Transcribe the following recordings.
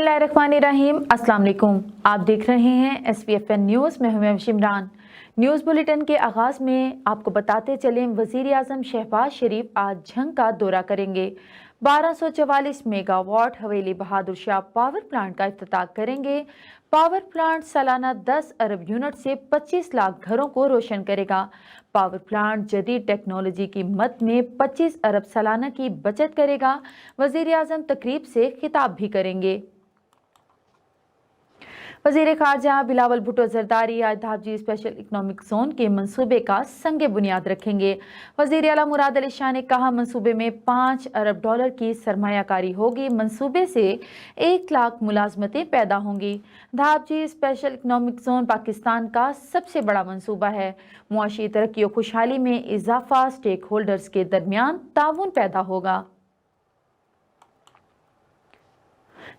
बिस्मिल्लाहिर्रहमानिर्रहीम, अस्सलाम वालेकुम। आप देख रहे हैं SPFN न्यूज़ में हूं मैं शिमरान। न्यूज़ बुलेटिन के आगाज़ में आपको बताते चलें, वज़ीर आज़म शहबाज शरीफ आज झंग का दौरा करेंगे। 1244 मेगावाट हवेली बहादुर शाह पावर प्लांट का इफ्तिताह करेंगे। पावर प्लांट सालाना 10 अरब यूनिट से 25 लाख घरों को रोशन करेगा। पावर प्लांट जदीद टेक्नोलॉजी की मद में 25 अरब सालाना की बचत करेगा। वज़ीर आज़म तकरीब से खिताब भी करेंगे। वज़ीर ख़ारजा बिलावल भुट्टो ज़रदारी आज धाबजी स्पेशल इकनॉमिक जोन के मंसूबे का संग बुनियाद रखेंगे। वज़ीर आला मुराद अली शाह ने कहा, मंसूबे में 5 अरब डॉलर की सरमायाकारी होगी। मंसूबे से 1 लाख मुलाजमतें पैदा होंगी। धाबजी स्पेशल इकनॉमिक जोन पाकिस्तान का सबसे बड़ा मंसूबा है। मुआशी तरक्की और खुशहाली में इजाफा, स्टेक होल्डर्स के दरमियान ताउन पैदा होगा।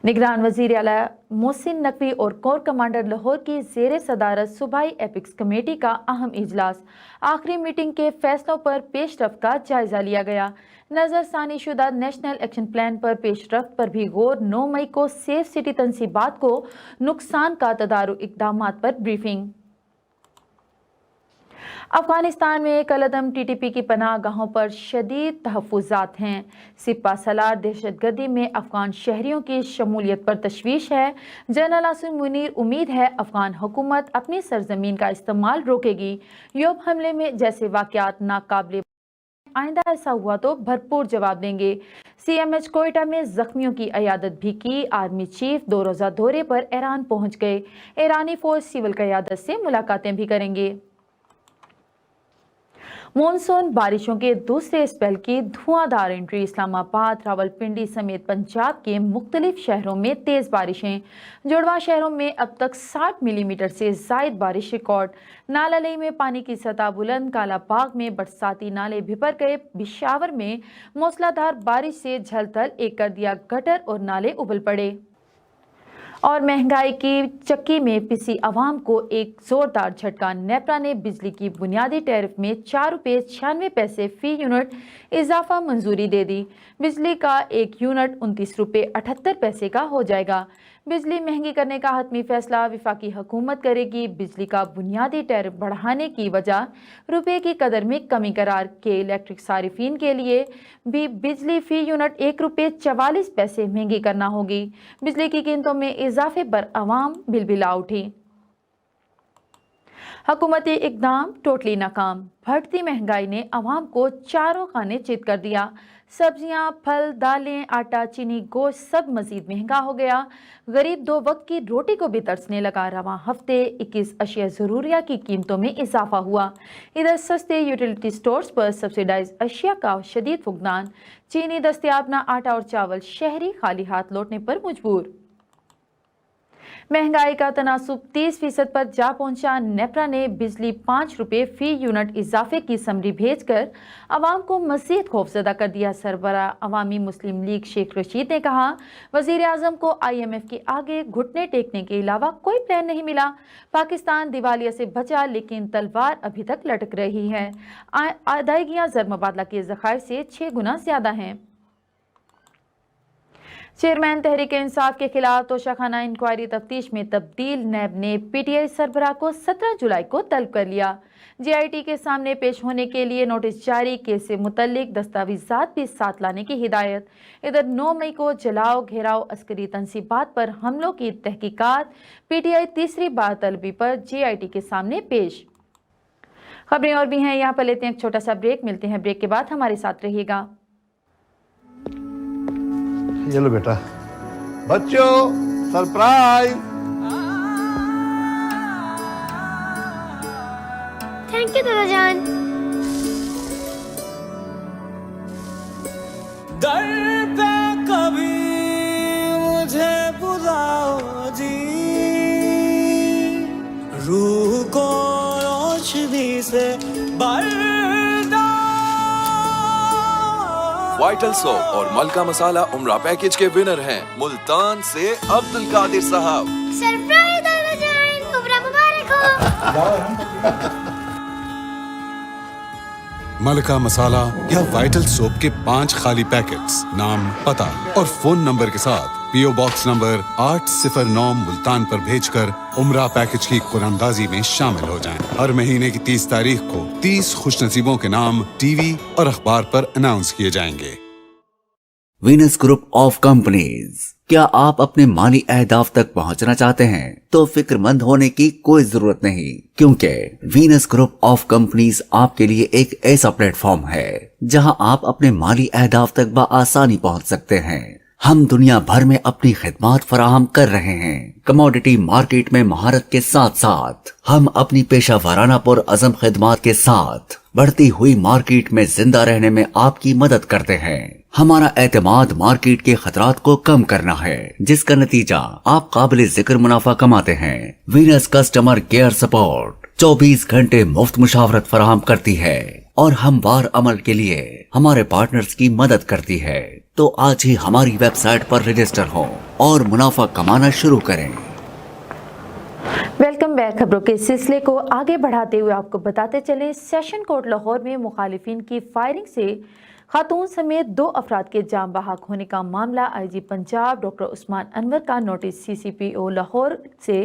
निगरान वज़ीर आला मोहसिन नकवी और कोर कमांडर लाहौर की ज़ेर सदारत सूबाई एपिक्स कमेटी का अहम इजलास। आखिरी मीटिंग के फैसलों पर पेशरफ्त का जायजा लिया गया। नज़रसानी शुदा नेशनल एक्शन प्लान पर पेशरफ्त पर भी गौर। 9 मई को सेफ सिटी तनसीबात को नुकसान का तदारुक इक़दामात पर ब्रीफिंग। अफगानिस्तान में कलअदम TTP की पनाह गाहों पर शदीद तहफ़्फ़ुज़ात हैं। सिपा सलार दहशतगर्दी में अफगान शहरियों की शमूलियत पर तशवीश है। जनरल आसिम मुनीर उम्मीद है अफगान हुकूमत अपनी सरजमीन का इस्तेमाल रोकेगी। योब हमले में जैसे वाक़यात नाकाबिले, आइंदा ऐसा हुआ तो भरपूर जवाब देंगे। CMH कोयटा में जख्मियों की अयादत भी की। आर्मी चीफ 2 रोज़ा दौरे पर ईरान पहुंच गए। ईरानी फौज सिविल क़यादत से मुलाकातें भी करेंगे। मॉनसून बारिशों के दूसरे स्पेल की धुआंधार एंट्री। इस्लामाबाद, रावलपिंडी समेत पंजाब के मुख्तलिफ शहरों में तेज़ बारिशें। जुड़वा शहरों में अब तक 60 मिलीमीटर से ज़ायद बारिश रिकॉर्ड। नालालई में पानी की सतह बुलंद। कालाबाग में बरसाती नाले भिपर गए। बिशावर में मूसलाधार बारिश से झलथल एक कर दिया गटर और नाले उबल पड़े। और महंगाई की चक्की में पिसी आवाम को एक जोरदार झटका। नेपरा ने बिजली की बुनियादी टैरिफ में 4 रुपये 96 पैसे फी यूनिट इजाफा मंजूरी दे दी। बिजली का 1 यूनिट 29 रुपये 78 पैसे का हो जाएगा। बिजली महंगी करने का हतमी फैसला वफाकी हुकूमत करेगी। बिजली का बुनियादी टैरिफ बढ़ाने की वजह रुपये की कदर में कमी करार के इलेक्ट्रिक सारिफिन के लिए भी बिजली फी यूनिट 1 रुपये 44 पैसे महंगी करना होगी। बिजली की कीमतों में इजाफे पर अवाम बिलबिला उठी। हुकूमती इकदाम टोटली नाकाम। बढ़ती महंगाई ने अवाम को चारों खाने चित कर दिया। सब्जियां, फल, दालें, आटा, चीनी, गोश्त सब मजीद महंगा हो गया। गरीब 2 वक्त की रोटी को भी तरसने लगा। रवां हफ्ते 21 अशिया ज़रूरिया की कीमतों में इजाफा हुआ। इधर सस्ते यूटिलिटी स्टोर्स पर सब्सिडाइज अशिया का शदीद फुकदान। चीनी दस्तयाब न, आटा और चावल शहरी खाली हाथ लौटने पर मजबूर। महंगाई का तनासुब 30% पर जा पहुंचा। नेपरा ने बिजली 5 रुपये फी यूनिट इजाफे की समरी भेजकर अवाम को मज़ीद खौफजदा कर दिया। सरबरा अवामी मुस्लिम लीग शेख रशीद ने कहा, वज़ीर आज़म को IMF के आगे घुटने टेकने के अलावा कोई प्लान नहीं मिला। पाकिस्तान दिवालिया से बचा, लेकिन तलवार अभी तक लटक रही है। अदायगियाँ ज़र मुबादला के ज़खायर से 6 गुना ज़्यादा हैं। चेयरमैन तहरीक इंसाफ के खिलाफ तोशाखाना इंक्वायरी तफ्तीश में तब्दील। नैब ने PTI सरबराह को 17 जुलाई को तलब कर लिया। JIT के सामने पेश होने के लिए नोटिस जारी। केस से मुतल्लिक दस्तावेजात भी साथ लाने की हिदायत। इधर 9 मई को जलाओ, घेराव, अस्करी तनसीबात पर हमलों की तहकीकात। PTI तीसरी बार तलबी पर JIT के सामने पेश। खबरें और भी हैं, यहाँ पर लेते हैं एक छोटा सा ब्रेक। मिलते हैं ब्रेक के बाद, हमारे साथ रहिएगा। ये लो बेटा, बच्चों सरप्राइज। थैंक यू दादा जान। दर पे कभी मुझे बुलाओ जी, रूह को रोशनी से वाइटल सोप और मलका मसाला उम्रा पैकेज के विनर हैं मुल्तान से अब्दुल कादिर साहब। सरप्राइज दादा जान, उम्रा मुबारक हो। मलका मसाला या वाइटल सोप के 5 खाली पैकेट्स, नाम, पता और फोन नंबर के साथ PO बॉक्स नंबर 809 मुल्तान पर भेजकर उम्रा पैकेज की कुरानंदाजी में शामिल हो जाएं। हर महीने की 30 तारीख को 30 खुशनसीबों के नाम टीवी और अखबार पर अनाउंस किए जाएंगे। Venus group of companies. क्या आप अपने माली अहदाफ तक पहुंचना चाहते हैं तो फिक्रमंद होने की कोई जरूरत नहीं, क्योंकि वीनस ग्रुप ऑफ कंपनीज आपके लिए एक ऐसा प्लेटफॉर्म है जहां आप अपने माली अहदाफ तक बआसानी पहुंच सकते हैं। हम दुनिया भर में अपनी खिदमात फराहम कर रहे हैं। कमोडिटी मार्केट में महारत के साथ साथ हम अपनी पेशा वाराना पुर अज़म खिदमात के साथ बढ़ती हुई मार्केट में जिंदा रहने में आपकी मदद करते हैं। हमारा एतमाद मार्केट के खतरात को कम करना है, जिसका नतीजा आप काबिल जिक्र मुनाफा कमाते हैं। वीनस कस्टमर केयर सपोर्ट 24 घंटे मुफ्त मुशावरत फराहम करती है और हमवार अमल के लिए हमारे पार्टनर्स की मदद करती है। तो आज ही हमारी वेबसाइट पर रजिस्टर हों और मुनाफा कमाना शुरू करें। Welcome back. खबरों के सिलसिले को आगे बढ़ाते हुए आपको बताते चले, सेशन कोर्ट लाहौर में मुखालिफिन की फायरिंग से खातून समेत 2 अफराद के जान बहक होने का मामला IG पंजाब डॉक्टर उस्मान अनवर का नोटिस CCPO लाहौर से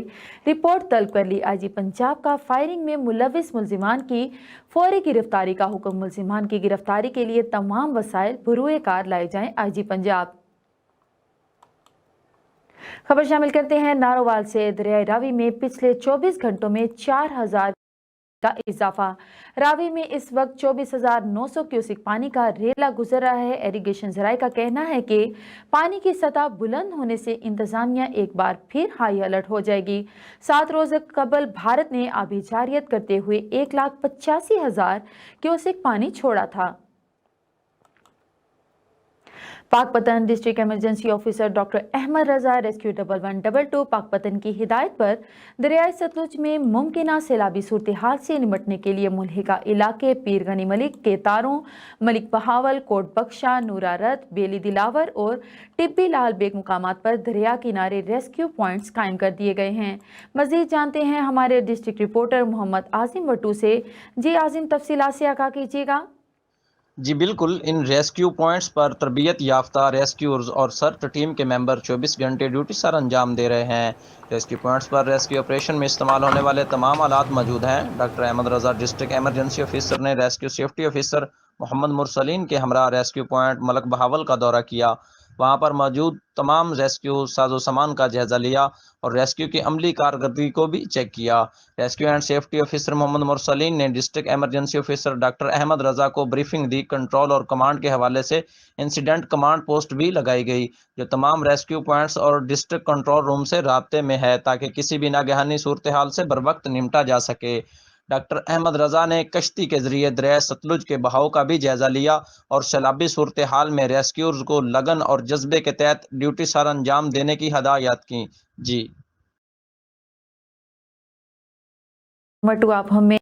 रिपोर्ट तलब कर ली। IG पंजाब का फायरिंग में मुलविस मुल्जिमान की फौरी गिरफ्तारी का हुक्म। मुल्जिमान की गिरफ्तारी के लिए तमाम वसाइल बरूए कार लाए जाएं। IG पंजाब। खबर शामिल करते हैं नारोवाल से। दरियाई रावी में पिछले 24 घंटों में 4000 का इजाफा। रावी में इस वक्त 24,900 क्यूसिक पानी का रेला गुजर रहा है। एरीगेशन जराये का कहना है कि पानी की सतह बुलंद होने से इंतजामिया एक बार फिर हाई अलर्ट हो जाएगी। 7 रोज कबल भारत ने आबी जारियत करते हुए 1,85,000 क्यूसिक पानी छोड़ा था। Pakpattan district emergency officer doctor Ahmad Raza rescue 1122 Pakpattan की हिदायत पर दरियाई सतलुज में मुमकिना सैलाबी सूरत हाल से निपटने के लिए मुल्हिका इलाके पीर गनी मलिक, केतारों, मलिक बहावल, कोट बख्शा, नूरारत, बेली दिलावर और टिब्बी लाल बेग मुकामात पर दरिया किनारे रेस्क्यू पॉइंट्स कायम कर दिए गए हैं। मजीद जानते हैं हमारे डिस्ट्रिक्ट रिपोर्टर मोहम्मद आजिम वटू से। जी आजिम, तफसीलात से आगाह कीजिएगा। जी बिल्कुल, इन रेस्क्यू पॉइंट्स पर तरबियत याफ्ता रेस्क्यूअर्स और सर्च टीम के मेंबर 24 घंटे ड्यूटी सर अंजाम दे रहे हैं। रेस्क्यू पॉइंट्स पर रेस्क्यू ऑपरेशन में इस्तेमाल होने वाले तमाम आलात मौजूद हैं। डॉक्टर अहमद रजा डिस्ट्रिक्ट एमरजेंसी ऑफिसर ने rescue safety officer Mohammad Mursaleen के हमरा रेस्क्यू पॉइंट मलक बहावल का दौरा किया। वहाँ पर मौजूद तमाम रेस्क्यू साजो सामान का जायजा लिया और रेस्क्यू की अमली कारकर्दगी को भी चेक किया। Rescue and safety officer Mohammad Mursaleen ने district emergency officer doctor Ahmad Raza को ब्रीफिंग दी। कंट्रोल और कमांड के हवाले से इंसिडेंट कमांड पोस्ट भी लगाई गई, जो तमाम रेस्क्यू पॉइंट्स और डिस्ट्रिक्ट कंट्रोल रूम से राब्ते में है, ताकि किसी भी नागहानी सूरत हाल से बर वक्त निपटा जा सके। डॉक्टर अहमद रजा ने कश्ती के जरिए दरिया सतलुज के बहाव का भी जायजा लिया और सैलाबी सूरत हाल में रेस्क्यूर्स को लगन और जज्बे के तहत ड्यूटी सर अंजाम देने की हदायत की। जी वटू, आप हमें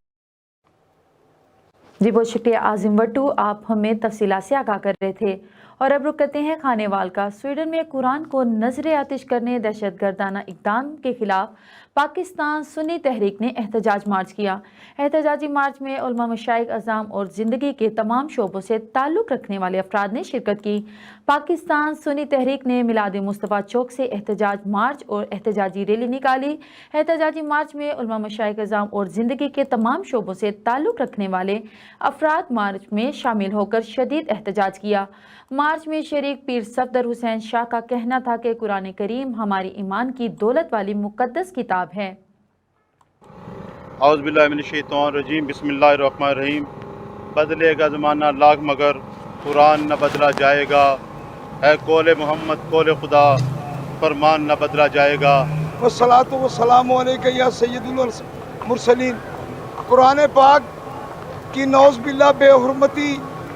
जी बहुत शुक्रिया आजिम वटू, आप हमें तफसीलात से आगाह कर रहे थे। और अब रुक करते हैं खानेवाल का। स्वीडन में कुरान को नजर आतिश करने दहशतगर्दाना इक़दाम के खिलाफ पाकिस्तान सुन्नी तहरीक ने एहतजाज मार्च किया। एहतजाजी मार्च में उलमा, मशाइख, अज़ाम और ज़िंदगी के तमाम शोबों से ताल्लुक़ रखने वाले अफराद ने शिरकत की। पाकिस्तान सुन्नी तहरीक ने मिलाद मुस्तफ़ा चौक से एहतजाज मार्च और एहतजाजी रैली निकाली। एहतजाजी मार्च में उलमा, मशाइख, अज़ाम और ज़िंदगी के तमाम शोबों से ताल्लुक़ रखने वाले अफराद मार्च में शामिल होकर शदीद एहतजाज किया। मार्च में शरीक पीर सफदर हुसैन शाह का कहना था कि कुरान करीम हमारी ईमान की दौलत वाली मुक़द्दस किताब है। औज़ु बिल्लाहि मिनश शैतानिर रजीम, बिस्मिल्लाहिर रहमानिर रहीम। बदलेगा ज़माना लाख मगर कुरान न बदला जाएगा, है कौले मोहम्मद कौले खुदा, फरमान न बदला जाएगा। वस्सलातु वस्सलामु अलैका या सय्यदुल मुरसलीन। कुरान पाक की नौज़ बिल्लाह बेहुरमती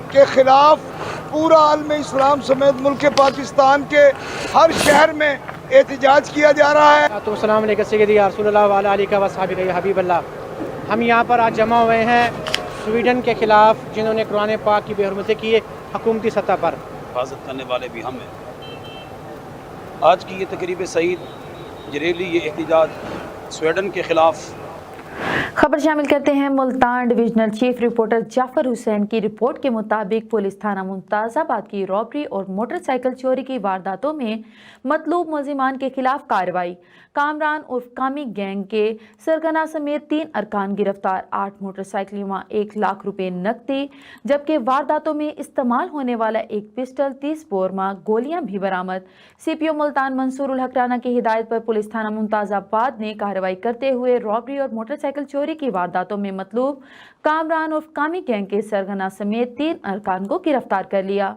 के ख़िलाफ़ पूरा आलम इस्लाम समेत मुल्क पाकिस्तान के हर शहर में एहतजाज किया जा रहा है। अस्सलाम वालेकुम सय्यदी या रसूलल्लाह व आलिका व सहाबिका या हबीबल्लाह। हम यहाँ पर आज जमा हुए हैं स्वीडन के खिलाफ, जिन्होंने कुरान पाक की बेहुरमती की है हुकूमती सतह पर। हिफाजत करने वाले भी हम हैं। आज की ये तकरीब सईद, ये रैली, ये एहतजाज स्वीडन के खिलाफ खबर शामिल करते हैं Multan divisional chief reporter Jafar Hussain की रिपोर्ट के मुताबिक पुलिस थाना मुमताज़ाबाद की रॉबरी और मोटरसाइकिल चोरी की वारदातों में मतलूब मुलजिमान के खिलाफ कार्रवाई। कामरान उर्फ कामी गैंग के सरगना समेत 3 अरकान गिरफ्तार, 8 मोटरसाइकिलें, 1 लाख रुपए नकदी, जबकि वारदातों में इस्तेमाल होने वाला एक पिस्टल, 30 बोरमा गोलियां भी बरामद। सीपीओ मुल्तान मंसूर उल हक राना की हिदायत पर पुलिस थाना मुमताज़ाबाद ने कार्रवाई करते हुए रॉबरी और मोटरसाइकिल चोरी की वारदातों में मतलूब कामरान उर्फ कामी गैंग के सरगना समेत 3 अरकान को गिरफ्तार कर लिया।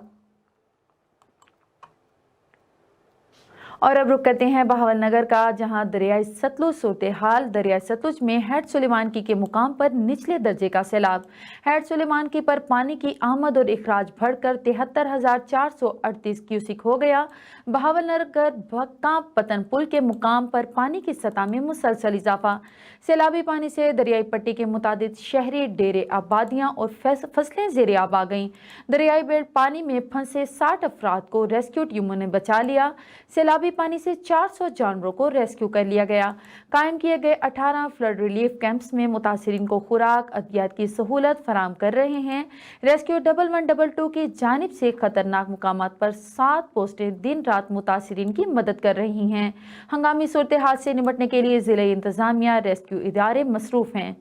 और अब रुक करते हैं बहावल नगर का, जहां दरियाई सतलुज सूरत हाल। दरियाई सतलुज में हैड सुलेमान की के मुकाम पर निचले दर्जे का सैलाब। हैड सुलेमान की पर पानी की आमद और इखराज बढ़कर 73,438 क्यूसिक हो गया। बहावल नगर भक्का पतन पुल के मुकाम पर पानी की सतह में मुसलसल इजाफा। सैलाबी पानी से दरियाई पट्टी के मुताबिक शहरी डेरे, आबादियां और फसलें ज़ेरे आब आ गईं। दरियाई बेड़ पानी में फंसे 60 अफराद को रेस्क्यू टीमों ने बचा लिया। सैलाबी पानी से 400 जानवरों को रेस्क्यू कर लिया गया। कायम किए गए 18 फ्लड रिलीफ कैंप्स में मुतासिरीन को खुराक, अद्वियात की सहूलत फराम कर रहे हैं। रेस्क्यू 1112 की जानिब से खतरनाक मुकामात पर 7 पोस्टें दिन रात मुतासिरीन की मदद कर रही हैं। हंगामी सूरत हाल से निपटने के लिए जिला इंतजामिया, रेस्क्यू इदारे मसरूफ हैं।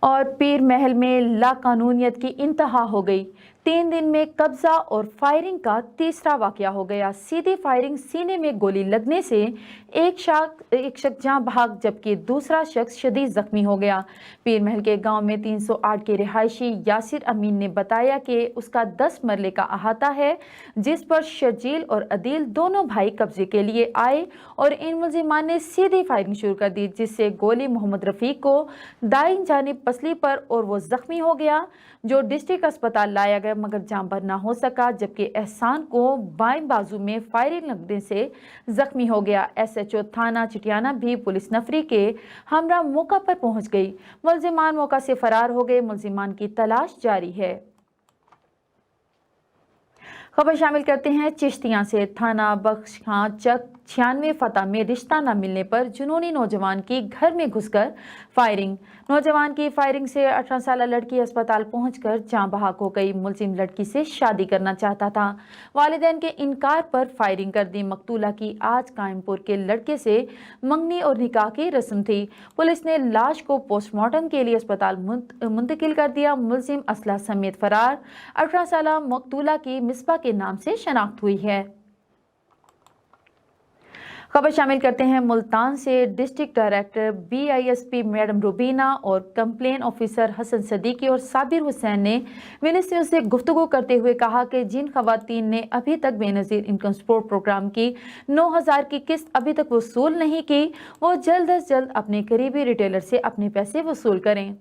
और पीर महल में लाकानूनियत की इंतहा हो गई। 3 दिन में कब्जा और फायरिंग का तीसरा वाकया हो गया। सीधी फायरिंग, सीने में गोली लगने से एक शख्स जान भाग, जबकि दूसरा शख्स शदीद जख्मी हो गया। पीर महल के गांव में 308 के रिहायशी यासिर अमीन ने बताया कि उसका 10 मरले का अहाता है, जिस पर शर्जील और अदील दोनों भाई कब्जे के लिए आए और इन मुलजिमान ने सीधी फायरिंग शुरू कर दी, जिससे गोली मोहम्मद रफीक को दाईं जानिब पसली पर और वो जख्मी हो गया, जो डिस्ट्रिक्ट अस्पताल लाया गया मगर जान भर ना हो सका, जबकि एहसान को बाएं बाजू में फायरिंग लगने से जख्मी हो गया। SHO थाना चिटियाना भी पुलिस नफरी के हमरा मौका पर पहुंच गई। मुलजिमान मौका से फरार हो गए। मुलजिमान की तलाश जारी है। खबर शामिल करते हैं चिश्तियां से। थाना बख्श खां चक 96 फतह में रिश्ता न मिलने पर जुनूनी नौजवान की घर में घुसकर फायरिंग। नौजवान की फायरिंग से 18 साल लड़की अस्पताल पहुंचकर जान बहक हो गई। मुलजिम लड़की से शादी करना चाहता था। वालिदैन के इनकार पर फायरिंग कर दी। मकतूला की आज कायमपुर के लड़के से मंगनी और निकाह की रस्म थी। पुलिस ने लाश को पोस्टमार्टम के लिए अस्पताल मुंतकिल कर दिया। मुलजिम असला समेत फरार। 18 साल मकतूला की मिसबा के नाम से शनाख्त हुई है। खबर शामिल करते हैं मुल्तान से। District director BISP madam Rubina और कंप्लेन ऑफिसर हसन सदीकी और साबिर हुसैन ने विनस न्यूज़ से गुफ्तगू करते हुए कहा कि जिन खवातीन ने अभी तक बेनज़ीर इनकम सपोर्ट प्रोग्राम की 9,000 की किस्त अभी तक वसूल नहीं की, वो जल्द अज जल्द अपने करीबी रिटेलर से अपने पैसे वसूल करें।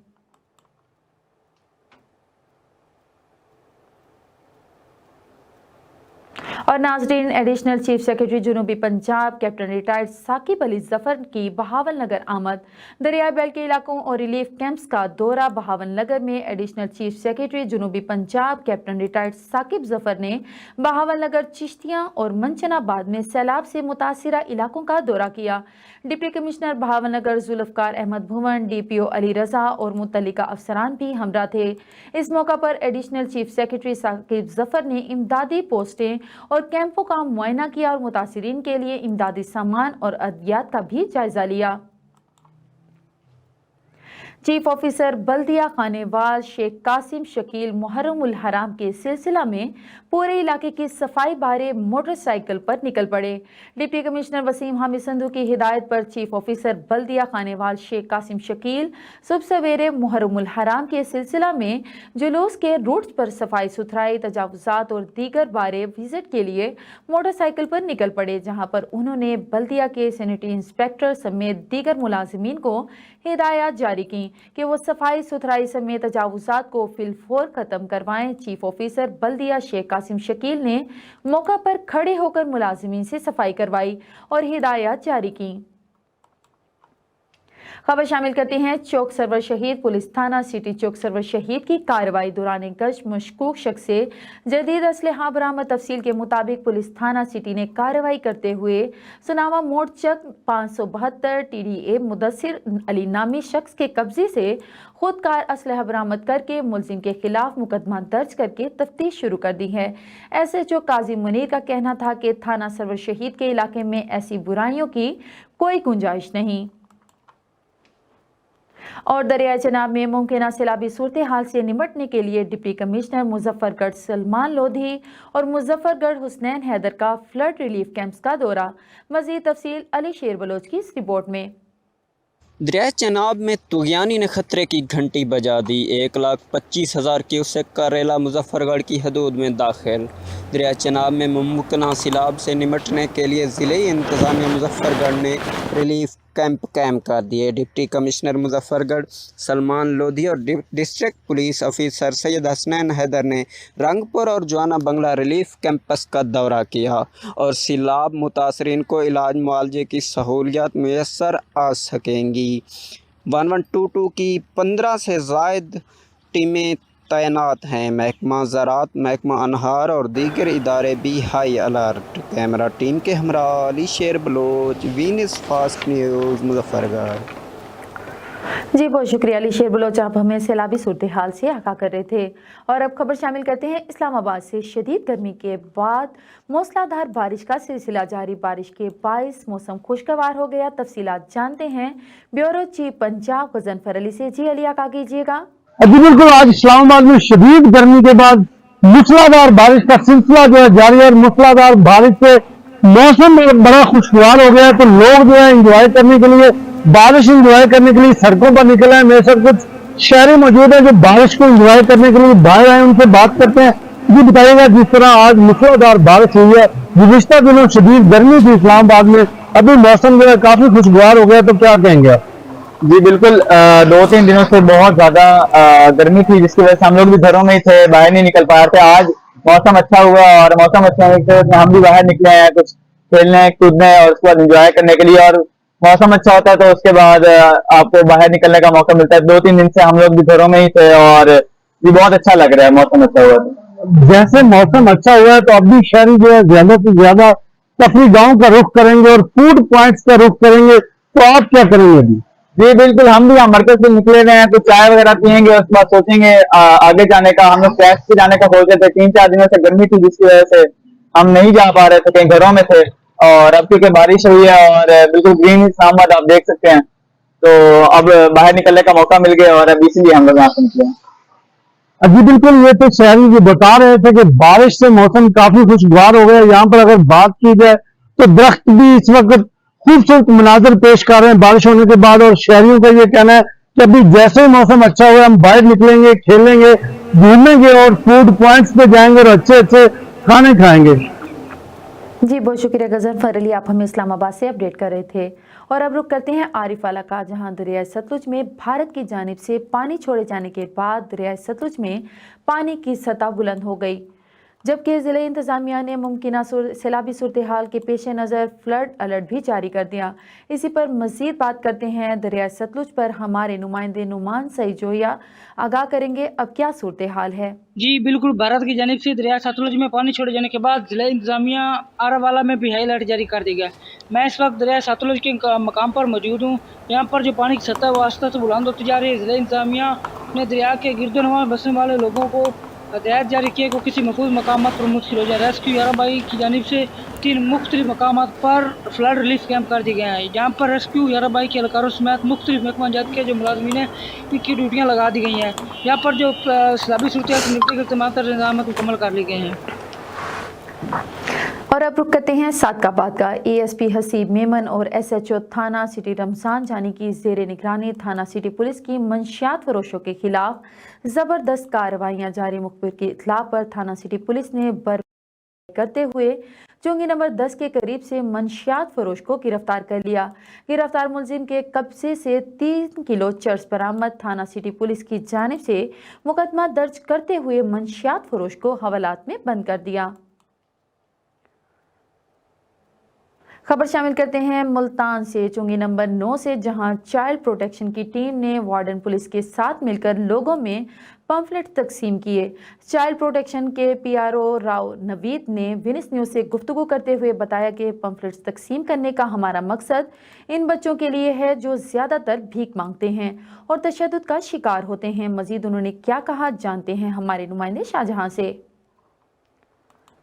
और नाजरीन, एडिशनल चीफ सेक्रेटरी जुनूबी पंजाब कैप्टन रिटायर्ड साकिब अली जफर की बहावल नगर आमद। दरियाई बेल्ट के इलाकों और रिलीफ कैंप्स का दौरा। बहावल नगर में एडिशनल चीफ सेक्रेटरी जुनूबी पंजाब कैप्टन रिटायर्ड साकिब जफर ने बहावल नगर, चिश्तियां और मंचनाबाद में सैलाब से मुतासिरा इलाकों का दौरा किया। Deputy commissioner Bahawalnagar Zulfiqar Ahmad भुवन, DPO अली रजा और मुतल्लिका अफसरान भी हमरा थे। इस मौका पर additional chief secretary Saqib Zafar ने इमदादी पोस्टें और कैंपों का मुआयना किया और मुतासिरीन के लिए इमदादी सामान और अद्वियात का भी जायजा लिया। चीफ ऑफिसर बल्दिया खानेवाल शेख कासिम शकील मुहर्रम उल हराम के सिलसिला में पूरे इलाके की सफाई बारे मोटरसाइकिल पर निकल पड़े। डिप्टी कमिश्नर वसीम हामिद संधू की हिदायत पर चीफ ऑफिसर बल्दिया खानेवाल शेख कासिम शकील सुबह सवेरे मुहर्रम उल हराम के सिलसिला में जुलूस के रूट्स पर सफाई सुथराई, तजावुजात और दीगर बारे विजिट के लिए मोटरसाइकिल पर निकल पड़े, जहां पर उन्होंने बल्दिया के सैनिटरी इंस्पेक्टर समेत दीगर मुलाजिमीन को हिदायत जारी की कि वो सफाई सुथराई समेत तजावुजात को फिलफौर खत्म करवाएं। चीफ ऑफिसर बल्दिया शेख कासिम शकील ने मौका पर खड़े होकर मुलाजिमीन से सफाई करवाई और हिदायत जारी की। खबर शामिल करते हैं चौक सरवर शहीद। पुलिस थाना सिटी चौक सरवर शहीद की कार्रवाई दौरान गश्त मशकूक शख्स से जदीद असलहा बरामद। तफसील के मुताबिक पुलिस थाना सिटी ने कार्रवाई करते हुए सुनावा मोड़ चक 572 TDA मुदस्सिर अली नामी शख्स के कब्जे से खुदकार असलहा बरामद करके मुलजिम के खिलाफ मुकदमा दर्ज करके तफ्तीश शुरू कर दी है। SHO काजी मुनीर का कहना था कि थाना सरवर शहीद के इलाके में ऐसी बुराइयों की कोई गुंजाइश नहीं। और दरियाए चनाब में मुमकिन सैलाबी सूरत हाल से निपटने के लिए डिप्टी कमिश्नर मुजफ्फरगढ़ सलमान लोधी और मुजफ्फरगढ़ हुसनैन हैदर का फ्लड रिलीफ कैंप्स का दौरा। मजीद तफसील अली शेर बलोच की इस रिपोर्ट में। दरियाए चनाब में तुगयानी ने खतरे की घंटी बजा दी। 1,25,000 क्यूसेक का रेला मुजफ्फरगढ़ की हदूद में दाखिल। दरियाए चनाब में मुमकिन सैलाब से निपटने के लिए ज़िले इंतज़ामिया मुजफ्फरगढ़ ने रिलीफ कैंप कायम कर दिए। डिप्टी कमिश्नर मुजफ्फरगढ़ सलमान लोधी और district police officer Syed Hasnain Haider ने रंगपुर और जवाना बंगला रिलीफ कैंपस का दौरा किया और सैलाब मुतासरीन को इलाज मुआवजे की सहूलियात मैसर आ सकेंगी। 1122 की 15 से ज़ायद टीमें तैनात हैं। महकमा ज़राअत, महकमा अनहार और दीगर इदारे भी हाई अलर्ट। कैमरा टीम के हमरा Ali Sher Baloch, Venus Fast News Muzaffargarh. जी बहुत शुक्रिया अली शेर बलोच, आप हमें सैलाबी सूरत हाल से आगाह कर रहे थे। और अब खबर शामिल करते हैं इस्लामाबाद से। शदीद गर्मी के बाद मूसलाधार बारिश का सिलसिला जारी। बारिश के बायस मौसम खुशगवार हो गया। तफसीलात जानते हैं ब्यूरो चीफ पंजाब गजनफर अली से। जी अली आगाह कीजिएगा। जी बिल्कुल, आज इस्लामाबाद में शदीद गर्मी के बाद मूसलाधार बारिश का सिलसिला जो है जारी है। मूसलाधार बारिश से मौसम बड़ा खुशगवार हो गया है, तो लोग जो है एंजॉय करने के लिए, बारिश एंजॉय करने के लिए सड़कों पर निकले हैं। मेरे साथ कुछ शहरी मौजूद है जो बारिश को एंजॉय करने के लिए बाहर आए, उनसे बात करते हैं। जी बताइएगा, जिस तरह आज मूसलाधार बारिश हुई है, गुज़िश्ता दिनों शदीद गर्मी थी इस्लामाबाद में, अभी मौसम जो है काफी खुशगवार हो गया, तो क्या कहेंगे आप? जी बिल्कुल, 2-3 दिनों से बहुत ज्यादा गर्मी थी, जिसकी वजह से हम लोग भी घरों में ही थे, बाहर नहीं निकल पा रहे थे। आज मौसम अच्छा हुआ और मौसम अच्छा होने की वजह से हम भी बाहर निकले हैं कुछ खेलने कूदने और उसके बाद एंजॉय करने के लिए। और मौसम अच्छा होता है तो उसके बाद आपको बाहर निकलने का मौका मिलता है। 2-3 दिन से हम लोग भी घरों में ही थे और ये बहुत अच्छा लग रहा है मौसम अच्छा हुआ। जैसे मौसम अच्छा हुआ है तो अब भी शहरी जो है ज्यादा से ज्यादा तफरी गाँव का रुख करेंगे और फूड पॉइंट्स का रुख करेंगे, तो आप क्या करेंगे अभी? जी बिल्कुल, हम भी यहाँ मरकज से निकले हुए हैं, तो चाय वगैरह पियेंगे, उसके बाद सोचेंगे आगे जाने का। हम लोग फ्रेश से जाने का सोच रहे थे, 3-4 दिनों से गर्मी थी जिसकी वजह से हम नहीं जा पा रहे थे, कहीं घरों में थे। और अब क्योंकि बारिश हुई है और बिल्कुल ग्रीन इस्लामाबाद आप देख सकते हैं, तो अब बाहर निकलने का मौका मिल गया और अब इसीलिए हम लोग यहाँ से निकले। जी बिल्कुल, ये तो शहरी जी बता रहे थे कि बारिश से मौसम काफी खुशगवार हो गया। यहाँ पर अगर बात की जाए तो दरख्त भी इस वक्त खूबसूरत मनाजर पेश कर रहे हैं बारिश होने के बाद। और शहरियों का ये कहना है कि अभी जैसे ही मौसम अच्छा हुआ हम बाहर निकलेंगे, खेलेंगे, घूमेंगे और फूड पॉइंट्स पे जाएंगे और अच्छे अच्छे खाने खाएंगे। जी बहुत शुक्रिया गजनफर अली, आप हमें इस्लामाबाद से अपडेट कर रहे थे। और अब रुक करते हैं आरिफ वाला का, जहां दरियाए सतलुज में भारत की जानिब से पानी छोड़े जाने के बाद दरियाए सतलुज में पानी की सतह बुलंद हो गई, जबकि ज़िला इंतज़ामिया ने मुमकिन सैलाबी सूरत हाल के पेश नज़र फ्लड अलर्ट भी जारी कर दिया। इसी पर मज़ीद बात करते हैं दरिया सतलुज पर हमारे नुमाइंदे नुमान सईद जोया आगाह करेंगे। अब क्या सूरत हाल है? जी बिल्कुल, भारत की जानिब से दरिया सतलुज में पानी छोड़े जाने के बाद ज़िला इंतज़ामिया आरावाला में भी हाई अलर्ट जारी कर दी गया। मैं इस वक्त दरिया सतलुज के मकाम पर मौजूद हूँ। यहाँ पर जो पानी की सतह वो आस्ता से बुलंद होती जा रही है। ज़िला इंतज़ामिया ने दरिया के गिरदोनवा बसने वाले लोगों को हदायत जारी किए को किसी महफूज मकाम पर मुंतकिल हो जाए। रेस्क्यू याराबाई की जानिब से 3 मुख्तलिफ मकाम पर फ्लड रिलीफ कैंप कर दिए गए हैं, जहाँ पर रेस्क्यू याराबाई के एहलकारों समेत मुख्तलिफ महकमा जात के जो मुलाजमीन हैं इनकी ड्यूटियाँ लगा दी गई हैं। यहाँ पर जो सैलाबी सूरत से निपटने के तमाम तरह इंतजाम मुकम्मल कर लिए गए हैं। और अब रुक करते हैं सादकाबाद का। ASP हसीब मेमन और SHO थाना सिटी रमजान जानी की ज़ेरे निगरानी थाना सिटी पुलिस की मंशियात फरोशों के खिलाफ ज़बरदस्त कार्रवाइयाँ जारी। मुखबिर की इत्तला पर थाना सिटी पुलिस ने करते हुए चुंगी नंबर 10 के करीब से मंशियात फरोश को गिरफ्तार कर लिया। गिरफ्तार मुलजिम के कब्जे से 3 किलो चर्स बरामद। थाना सिटी पुलिस की जानिब से मुकदमा दर्ज करते हुए मंशियात फरोश को हवालात में बंद कर दिया। खबर शामिल करते हैं मुल्तान से चुंगी नंबर 9 से, जहां चाइल्ड प्रोटेक्शन की टीम ने वार्डन पुलिस के साथ मिलकर लोगों में पंफलेट तकसीम किए। चाइल्ड प्रोटेक्शन के पीआरओ राव नवीद ने विनिस न्यूज़ से गुफ्तगू करते हुए बताया कि पंफलेट्स तकसीम करने का हमारा मकसद इन बच्चों के लिए है जो ज़्यादातर भीख मांगते हैं और तशद्दुद का शिकार होते हैं। मजीद उन्होंने क्या कहा, जानते हैं हमारे नुमाइंदे शाहजहां से।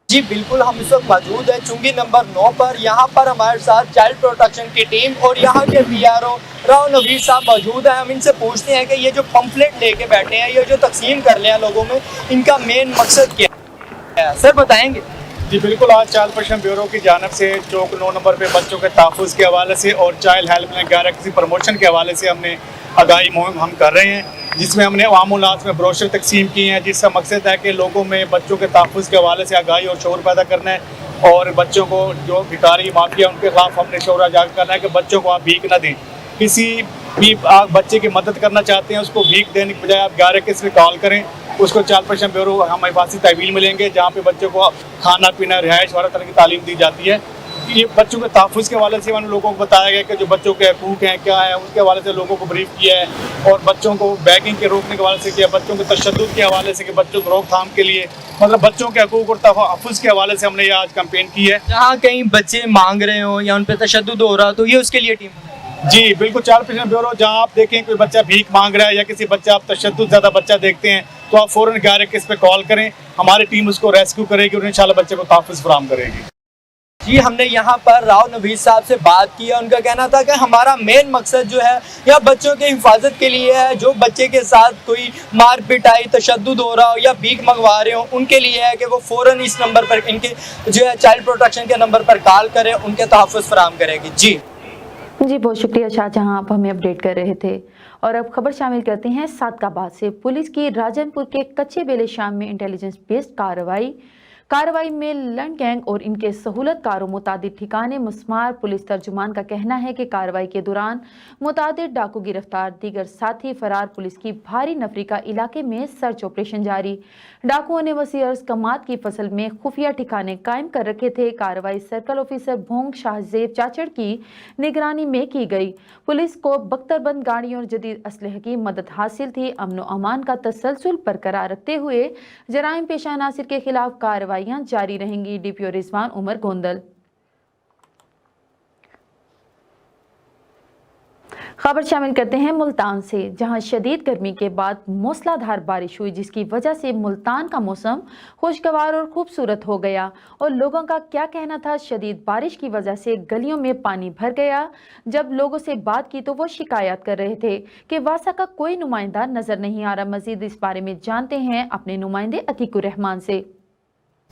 जी बिल्कुल, हम इस वक्त मौजूद है चुंगी नंबर 9 पर। यहाँ पर हमारे साथ चाइल्ड प्रोटेक्शन की टीम और यहाँ के पीआरओ राव नवीद साहब मौजूद हैं। हम इनसे पूछते हैं कि ये जो पंफलेट लेके बैठे हैं, ये जो तकसीम कर रहे हैं लोगों में, इनका मेन मकसद क्या है, सर बताएंगे? जी बिल्कुल, आज चाइल्ड प्रोटेक्शन ब्यूरो की जानिब से चौक 9 नंबर पे बच्चों के तहफ़्फ़ुज़ के हवाले से और चाइल्ड हेल्पलाइन 11 किसी प्रमोशन के हवाले से हमने आगाही मुहिम हम कर रहे हैं, जिसमें हमने आमूलात में ब्रोशर तकसीम किए हैं, जिसका मकसद है कि लोगों में बच्चों के तहफ़्फ़ुज़ के हवाले से आगाही और शऊर पैदा करना है और बच्चों को जो भिखारी माफिया उनके खिलाफ हमने शऊर उजागर करना है कि बच्चों को आप भीख न दें। किसी भी आप बच्चे की मदद करना चाहते हैं, उसको भीख देने के बजाय आप 11 किस में कॉल करें, उसको चाइल्ड प्रोटेक्शन ब्यूरो हम हिफाजती तहवील मिलेंगे, जहाँ पे बच्चों को खाना पीना, रिहाइश हर तरह की तालीम दी जाती है। ये बच्चों के तहफ़्फ़ुज़ के हवाले से मैंने लोगों को बताया गया कि जो बच्चों के हकूक़ हैं क्या है, उसके हवाले से लोगों को ब्रीफ किया है और बच्चों को बैगिंग के रोकने के हवाले से किया, बच्चों के तशद्दुद के हवाले से कि बच्चों को रोकथाम के लिए, मतलब बच्चों के हकूक़ और तहफ़्फ़ुज़ के हवाले से हमने ये आज कैंपेन की है। जहाँ कहीं बच्चे मांग रहे हो या उन पर तशद्दुद हो रहा, तो ये उसके लिए टीम। जी बिल्कुल, चाइल्ड प्रोटेक्शन ब्यूरो जहाँ आप देखें कोई बच्चा भीख मांग रहा है या किसी बच्चा आप तशद्दुद ज़्यादा बच्चा देखते हैं, तो आप फ़ौरन 11 किस पे कॉल करें, हमारी टीम उसको रेस्क्यू करेगी और इंशाल्लाह बच्चे को तहफ़्फ़ुज़ फराहम करेगी। जी हमने यहाँ पर राव नवीद साहब से बात की है। उनका कहना था कि हमारा मेन मकसद जो है या बच्चों की हिफाजत के लिए है, जो बच्चे के साथ कोई मार पिटाई तशद्दुद हो रहा हो या भीख मंगवा रहे हो, उनके लिए है कि वो फ़ौरन इस नंबर पर, इनके जो है चाइल्ड प्रोटेक्शन के नंबर पर कॉल करें, उनके तहफ़्फ़ुज़ फराहम करेगी। जी बहुत शुक्रिया शाहजहां, आप हमें अपडेट कर रहे थे। और अब खबर शामिल करते हैं सादकाबाद से। पुलिस की राजनपुर के कच्चे बेले शाम में इंटेलिजेंस बेस्ड कार्रवाई में लंड गैंग और इनके सहूलतकारों मुतादिद ठिकाने मुस्मार। पुलिस तर्जुमान का कहना है कि कार्रवाई के दौरान मुतादिद डाकू गिरफ्तार, दीगर साथी फरार। पुलिस की भारी नफरी का इलाके में सर्च ऑपरेशन जारी। डाकुओं ने वसी अर्ज कमात की फसल में खुफिया ठिकाने कायम कर रखे थे। कार्रवाई सर्कल ऑफिसर भोंग शाहजेब चाचड़ की निगरानी में की गई। पुलिस को बख्तरबंद गाड़ियों और जदीद असलहे की मदद हासिल थी। अमन व अमान का तसलसल बरकरार रखते हुए जराइम पेशा अनासिर के खिलाफ कार्रवाइयां जारी रहेंगी। डीपीओ रिजवान उमर गोंदल। खबर शामिल करते हैं मुल्तान से, जहां शदीद गर्मी के बाद मूसलाधार बारिश हुई, जिसकी वजह से मुल्तान का मौसम खुशगवार और खूबसूरत हो गया। और लोगों का क्या कहना था, शदीद बारिश की वजह से गलियों में पानी भर गया। जब लोगों से बात की तो वो शिकायत कर रहे थे कि वासा का कोई नुमाइंदा नजर नहीं आ रहा। मजीद इस बारे में जानते हैं अपने नुमाइंदे अतीकुर रहमान से।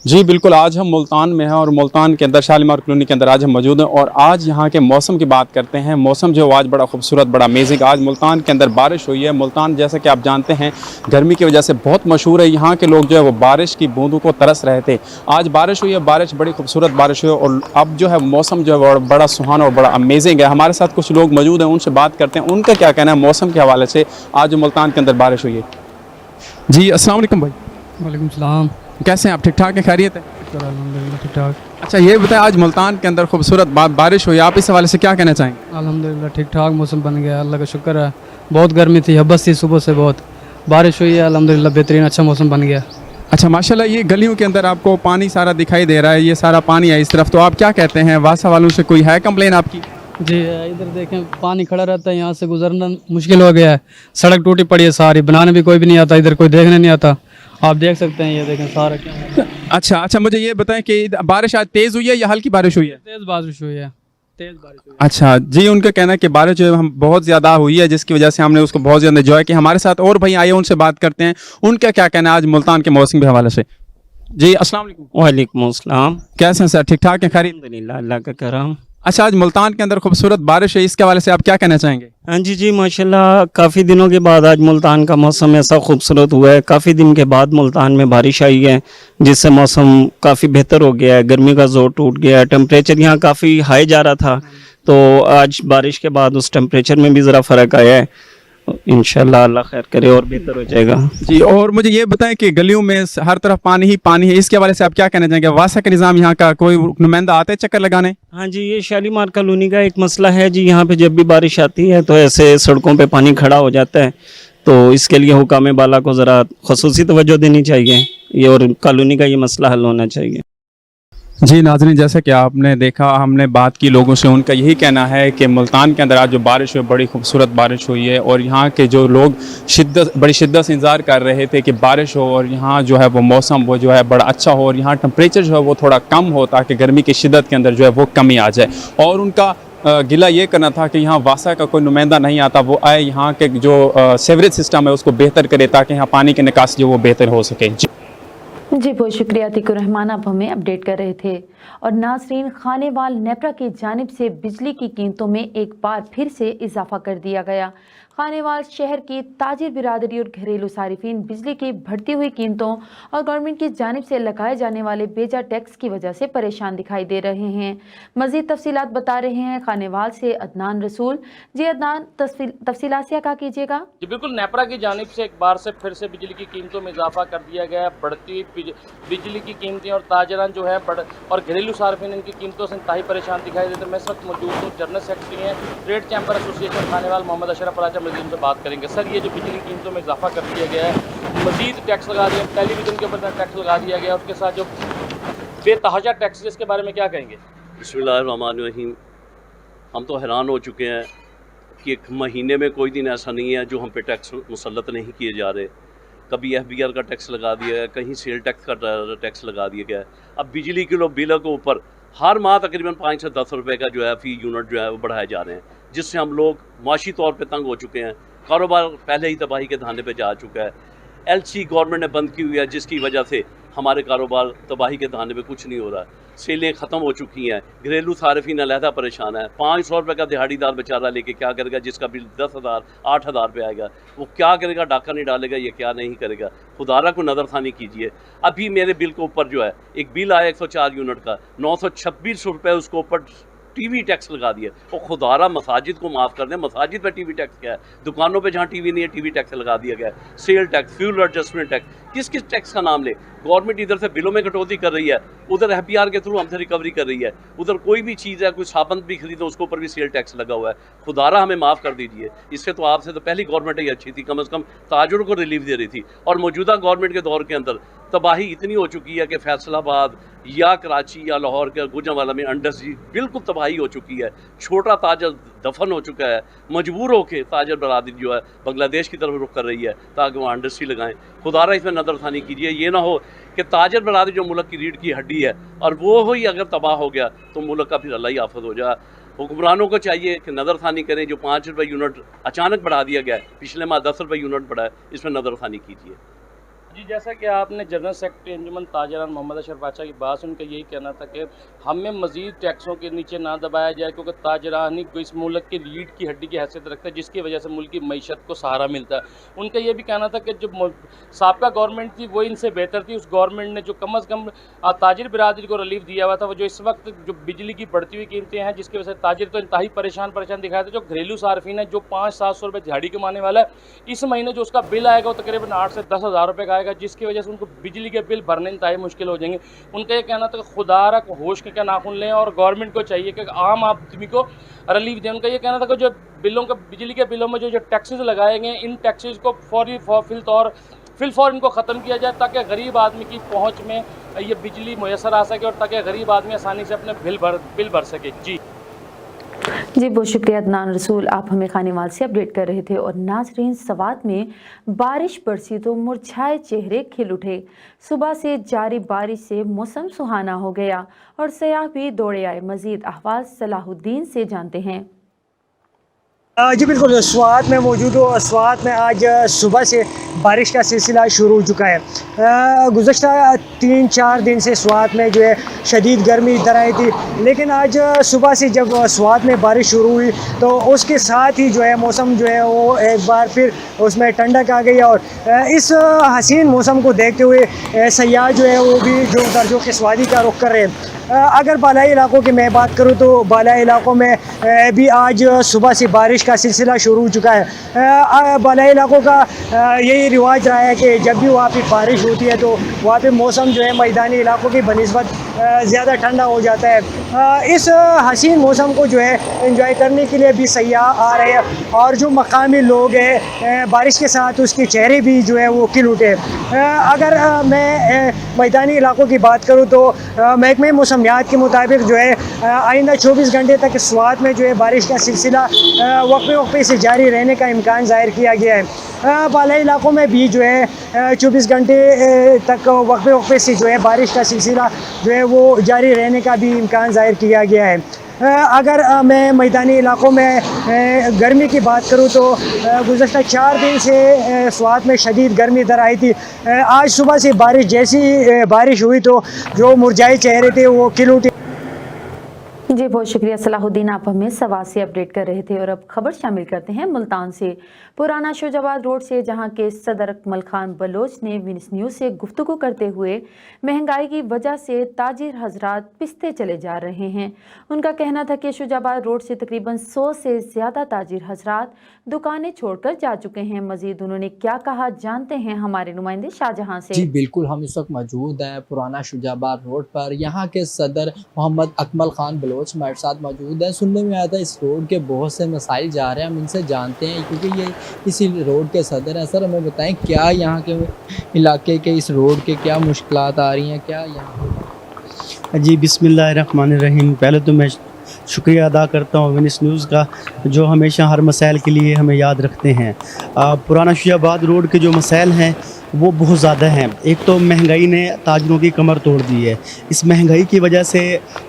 जी बिल्कुल, आज हम मुल्तान में हैं और मुल्तान के अंदर शालीमार कॉलोनी के अंदर आज हम मौजूद हैं और आज यहाँ के मौसम की बात करते हैं। मौसम जो आज बड़ा खूबसूरत, बड़ा अमेजिंग। आज मुल्तान के अंदर बारिश हुई है। मुल्तान जैसे कि आप जानते हैं गर्मी की वजह से बहुत मशहूर है। यहाँ के लोग जो है वो बारिश की बूंदों को तरस रहे थे। आज बारिश हुई है, बारिश बड़ी खूबसूरत बारिश हुई है और अब जो है मौसम जो है वो बड़ा सुहाना और बड़ा अमेजिंग है। हमारे साथ कुछ लोग मौजूद हैं, उनसे बात करते हैं, उनका क्या कहना है मौसम के हवाले से आज जो मुल्तान के अंदर बारिश हुई है। जी अस्सलाम वालेकुम भाई। वालेकुम सलाम। कैसे हैं आप? ठीक ठाक हैं, खैरियत है? अल्हम्दुलिल्लाह ठीक ठाक। अच्छा ये बताएं, आज मुल्तान के अंदर खूबसूरत बारिश हुई, आप इस हवाले से क्या कहना चाहेंगे? अल्हम्दुलिल्लाह ठीक ठाक मौसम बन गया, अल्लाह का शुक्र है। बहुत गर्मी थी, हब्बस थी, सुबह से बहुत बारिश हुई है, अल्हम्दुलिल्लाह बेहतरीन अच्छा मौसम बन गया। अच्छा माशाल्लाह, ये गलियों के अंदर आपको पानी सारा दिखाई दे रहा है, ये सारा पानी है इस तरफ, तो आप क्या कहते हैं? वासा वालों से कोई है कंप्लेन आपकी? जी इधर देखें पानी खड़ा रहता है, यहाँ से गुजरना मुश्किल हो गया है। सड़क टूटी पड़ी है सारी, बनाने भी कोई भी नहीं आता, इधर कोई देखने नहीं आता। आप देख सकते हैं, ये देखें सारा क्या। अच्छा मुझे ये बताएं कि बारिश आज तेज़ हुई है या हल्की बारिश हुई है? तेज़ बारिश हुई है, तेज़ बारिश हुई है। अच्छा जी, उनका कहना है कि बारिश जो है हम बहुत ज़्यादा हुई है, जिसकी वजह से हमने उसको बहुत ज़्यादा एंजॉय किया। हमारे साथ और भाई आइए, उनसे बात करते हैं, उनका क्या कहना है आज मुल्तान के मौसम के हवाले से। जी अस्सलाम वालेकुम। वालेकुम अस्सलाम। कैसे हैं सर? ठीक ठाक हैं, खैरियत? अल्हम्दुलिल्लाह, अल्लाह का करम। अच्छा आज मुल्तान के अंदर खूबसूरत बारिश है, इसके हवाले से आप क्या कहना चाहेंगे? हाँ जी माशाल्लाह, काफ़ी दिनों के बाद आज मुल्तान का मौसम ऐसा खूबसूरत हुआ है। काफ़ी दिन के बाद मुल्तान में बारिश आई है, जिससे मौसम काफ़ी बेहतर हो गया है। गर्मी का जोर टूट गया है। टेम्परेचर यहाँ काफ़ी हाई जा रहा था, तो आज बारिश के बाद उस टेम्परेचर में भी ज़रा फ़र्क आया है। इंशाल्लाह अल्लाह खैर करे और बेहतर हो जाएगा। जी, और मुझे ये बताएं कि गलियों में हर तरफ पानी ही पानी है, इसके हवाले से आप क्या कहना चाहेंगे? वासा का निज़ाम यहाँ का कोई नुमाइंदा आते हैं चक्कर लगाने? हाँ जी, ये शालीमार कॉलोनी का एक मसला है जी। यहाँ पे जब भी बारिश आती है तो ऐसे सड़कों पे पानी खड़ा हो जाता है, तो इसके लिए हुकाम बाला को ज़रा ख़ुसूसी तवज्जो देनी चाहिए ये, और कॉलोनी का ये मसला हल होना चाहिए। जी नाज़रीन, जैसा कि आपने देखा, हमने बात की लोगों से, उनका यही कहना है कि मुल्तान के अंदर आज जो बारिश हुई, बड़ी खूबसूरत बारिश हुई है, और यहाँ के जो लोग बड़ी शिद्दत से इंतज़ार कर रहे थे कि बारिश हो और यहाँ जो है वो मौसम वो जो है बड़ा अच्छा हो और यहाँ टेम्परेचर जो है वो थोड़ा कम हो, ताकि गर्मी की शिद्दत के अंदर जो है वो कमी आ जाए। और उनका गिला ये करना था कि यहाँ वासा का कोई नुमाइंदा नहीं आता, वो आए यहाँ के जो सीवरेज सिस्टम है उसको बेहतर करे, ताकि यहाँ पानी की निकासी जो वो बेहतर हो सके। जी बहुत शुक्रिया अतीकुर रहमान, आप हमें अपडेट कर रहे थे। और नाज़रीन, खानेवाल नेपरा की जानिब से बिजली की कीमतों में एक बार फिर से इजाफा कर दिया गया। खानेवाल शहर की ताजिर बिरादरी और घरेलू सारिफिन बिजली की बढ़ती हुई कीमतों और गवर्नमेंट की जानिब से लगाए जाने वाले बेजा टैक्स की वजह से परेशान दिखाई दे रहे हैं। मज़ीद तफसीलात बता रहे हैं खानेवाल से अदनान रसूल। जी अदनान, तफसीलात से क्या कीजिएगा? जी बिल्कुल, नेपरा की जानिब से एक बार से फिर से बिजली की कीमतों में इजाफा कर दिया गया है। बढ़ती बिजली की कीमतें और ताजरान जो है और घरेलू सार्फिन इनकी कीमतों से इंतहाई परेशान दिखाई देते हैं। मैं इस वक्त मौजूद हूँ जनरल सेक्रेटरी हैं trade chamber association Khanewal Mohammad Ashraf Raja, मजीद उनसे बात करेंगे। सर, ये जो बिजली कीमतों में इजाफा कर दिया गया है, मजीद टैक्स लगा दिया, टेलीविज़न के ऊपर टैक्स लगा दिया गया, उसके साथ जो बेतहाजा टैक्स, इसके बारे में क्या कहेंगे? बिस्मिल्लाहिर्रहमानिर्रहीम। हम तो हैरान हो चुके हैं कि एक महीने में कोई दिन ऐसा नहीं है जो हम पे टैक्स मुसल्लत नहीं किए जा रहे। कभी FBR का टैक्स लगा दिया है, कहीं सेल टैक्स का टैक्स लगा दिया गया है। अब बिजली के बिलों के ऊपर हर माह तकरीबन 5 से 10 रुपए का जो है फ़ी यूनिट जो है वो बढ़ाए जा रहे हैं, जिससे हम लोग माशी तौर पे तंग हो चुके हैं। कारोबार पहले ही तबाही के धाने पे जा चुका है। LC गवर्नमेंट ने बंद की हुई है, जिसकी वजह से हमारे कारोबार तबाही के धाने पे कुछ नहीं हो रहा है। सेलें ख़त्म हो चुकी हैं, घरेलू सार्फिन अलहदा परेशान है। 500 रुपये का दिहाड़ीदार बेचारा लेके क्या करेगा, जिसका बिल 10,000 8,000 पे आएगा, वो क्या करेगा? डाका नहीं डालेगा, ये क्या नहीं करेगा? खुदारा को नज़रसानी कीजिए। अभी मेरे बिल के ऊपर जो है एक बिल आया 104 यूनिट का, 926 रुपये उसके ऊपर TV टैक्स लगा दिया। और खुदारा मसाजिद को माफ़ कर दें, मसाजिद पे TV टैक्स क्या है? दुकानों पे जहाँ TV नहीं है TV टैक्स लगा दिया गया है। Sale tax, fuel adjustment tax, किस किस टैक्स का नाम ले? गवर्नमेंट इधर से बिलों में कटौती कर रही है, उधर FBR के थ्रू हमसे रिकवरी कर रही है। उधर कोई भी चीज़ है, कोई साबुन भी खरीदो उसके ऊपर भी सेल टैक्स लगा हुआ है। खुदारा हमें माफ़ कर दीजिए। इससे तो आपसे तो पहली गवर्नमेंट ही अच्छी थी, कम से कम ताजरों को रिलीफ दे रही थी। और मौजूदा गवर्नमेंट के दौर के अंदर तबाही इतनी हो चुकी है कि फैसलाबाद या कराची या लाहौर के गुजरांवाला में इंडस्ट्री बिल्कुल तबाही हो चुकी है। छोटा ताजर दफन हो चुका है, मजबूर होकर ताजर बरादरी जो है बांग्लादेश की तरफ रुख कर रही है ताकि वहाँ इंडस्ट्री लगाएं। खुदारा इसमें नज़रसानी कीजिए। ये ना हो कि ताजर बरादरी जो मुल्क की रीढ़ की हड्डी है और वो ही अगर तबाह हो गया तो मुल्क का फिर अल्लाह ही आफत हो जाए। हुक्मरानों को चाहिए कि नज़रसानी करें। जो 5 रुपये यूनिट अचानक बढ़ा दिया गया है, पिछले माह 10 रुपये यूनिट बढ़ा है, इसमें नज़रसानी कीजिए। जी, जैसा कि आपने जनरल सेक्रेटरी अंजुमन ताजरान मोहम्मद अशरफ बादशाह की बात सुन के यही कहना था कि हमें मज़ीद टैक्सों के नीचे ना दबाया जाए, क्योंकि ताजरानी को इस मुल्क की रीढ़ की हड्डी की हैसियत रखता है, जिसकी वजह से मुल्क की मईशत को सहारा मिलता है। उनका ये भी कहना था कि जो साबका गवर्नमेंट थी वो इनसे बेहतर थी। उस गवर्नमेंट ने जो कम अज़ कम ताजिर बिरादरी को रिलीफ दिया हुआ था, वो जो इस वक्त जो बिजली की बढ़ती हुई कीमतें हैं, जिसकी वजह से ताजिर तो इंतहाई परेशान दिखाए थे। जो घरेलू सार्फिन है, जो 500-700 रुपये दिहाड़ी कमाने वाला है, इस महीने जो उसका बिल आएगा वो तकरीबन 8 से 10 हज़ार रुपये का आएगा, जिसकी वजह से उनको बिजली के बिल भरने इंतहाई मुश्किल हो जाएंगे। उनका ये कहना था कि खुदारा को होश के क्या नाखून लें और गवर्नमेंट को चाहिए कि आम आदमी को रिलीफ दें। उनका ये कहना था कि जो बिलों का बिजली के बिलों में जो टैक्सेस लगाए गए, इन टैक्सेस को फिलफौर इनको ख़त्म किया जाए, ताकि गरीब आदमी की पहुँच में ये बिजली मुयसर आ सके और ताकि गरीब आदमी आसानी से अपने बिल भर सके। जी बहुत शुक्रिया अदनान रसूल, आप हमें खानेवाल से अपडेट कर रहे थे। और नाजरीन, सवात में बारिश बरसी तो मुरझाए चेहरे खिल उठे। सुबह से जारी बारिश से मौसम सुहाना हो गया और सयाह भी दौड़े आए। मजीद अहवाल सलाहुद्दीन से जानते हैं। जी बिल्कुल, स्वात में मौजूद हो। स्वात में आज सुबह से बारिश का सिलसिला शुरू हो चुका है। गुज़श्ता 3-4 दिन से स्वात में जो है शदीद गर्मी इधर आई थी, लेकिन आज सुबह से जब स्वात में बारिश शुरू हुई तो उसके साथ ही जो है मौसम जो है वो एक बार फिर उसमें ठंडक आ गई। और इस हसीन मौसम को देखते हुए सयाह जो है वो भी जो दर्जों के स्वादी का रुख कर रहे हैं। अगर बालाई इलाकों की मैं बात करूं तो बालाई इलाकों में भी आज सुबह से बारिश का सिलसिला शुरू हो चुका है। बालाई इलाकों का यही रिवाज रहा है कि जब भी वहाँ पे बारिश होती है तो वहाँ पे मौसम जो है मैदानी इलाकों की बनिस्बत ज़्यादा ठंडा हो जाता है। इस हसीन मौसम को जो है एंजॉय करने के लिए भी सयाह आ रहे हैं और जो मकामी लोग हैं बारिश के साथ उसके चेहरे भी जो है वो खिल उठे। अगर मैं मैदानी इलाकों की बात करूँ तो महकमे मौसमियात के मुताबिक जो है आइंदा 24 घंटे तक स्वात में जो है बारिश का सिलसिला वक्फे से जारी रहने का इम्कान ज़ाहिर किया गया है। बालाई इलाकों में भी जो है 24 घंटे तक वक्फे से जो है बारिश का सिलसिला जो है वो जारी रहने का भी इम्कान ज़ाहिर किया गया है। अगर मैं मैदानी इलाकों में गर्मी की बात करूं तो गुज़श्ता 4 दिन से स्वात में शदीद गर्मी दर आई थी। आज सुबह से जैसी बारिश हुई तो जो मुरझाए चेहरे थे वो खिल उठे। जी बहुत शुक्रिया सलाहुद्दीन, आप हमें सवा से अपडेट कर रहे थे। और अब खबर शामिल करते हैं मुल्तान से। पुराना शोजाबाद रोड से जहां के सदर अकमल खान बलोच ने विनस न्यूज़ से गुफ्तगू करते हुए महंगाई की वजह से ताजिर हजरात पिसते चले जा रहे हैं। उनका कहना था कि शोजाबाद रोड से तकरीबन 100 से ज़्यादा ताजिर हजरात दुकानें छोड़कर जा चुके हैं। मजीद उन्होंने क्या कहा जानते हैं हमारे नुमाइंदे शाहजहां से। जी बिल्कुल, हम इस वक्त मौजूद हैं पुराना शोजाबाद रोड पर। यहाँ के सदर मोहम्मद अकमल खान बलोच हमारे साथ मौजूद है। सुनने में आया था इस रोड के बहुत से मसाइल जा रहे हैं, हम इनसे जानते हैं क्योंकि ये इसी रोड के सदर हैं। सर हमें बताएं क्या यहाँ के इलाके के इस रोड के क्या मुश्किलात आ रही हैं, क्या यहाँ? जी बिस्मिल्लाहिर्रहमानिर्रहीम। पहले तो मैं शुक्रिया अदा करता हूँ विनस न्यूज़ का जो हमेशा हर मसाइल के लिए हमें याद रखते हैं। पुराना शोजाबाद रोड के जो मसाइल हैं वो बहुत ज़्यादा हैं। एक तो महंगाई ने ताजरों की कमर तोड़ दी है। इस महंगाई की वजह से